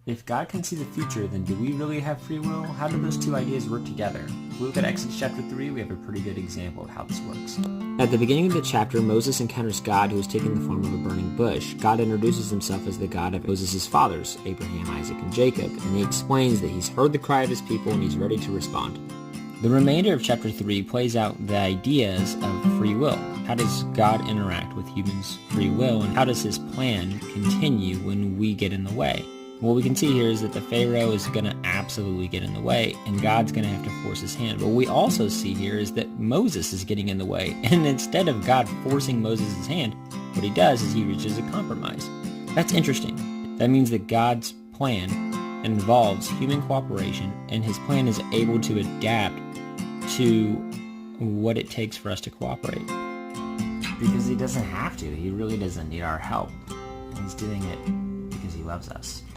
If God can see the future, then do we really have free will? How do those two ideas work together? If we look at Exodus chapter 3, we have a pretty good example of how this works. At the beginning of the chapter, Moses encounters God, who is taking the form of a burning bush. God introduces himself as the God of Moses' fathers, Abraham, Isaac, and Jacob, and he explains that he's heard the cry of his people and he's ready to respond. The remainder of chapter 3 plays out the ideas of free will. How does God interact with humans' free will, and how does his plan continue when we get in the way? What we can see here is that the Pharaoh is going to absolutely get in the way, and God's going to have to force his hand. What we also see here is that Moses is getting in the way, and instead of God forcing Moses' hand, what he does is he reaches a compromise. That's interesting. That means that God's plan involves human cooperation, and his plan is able to adapt to what it takes for us to cooperate. Because he doesn't have to. He really doesn't need our help. He's doing it because he loves us.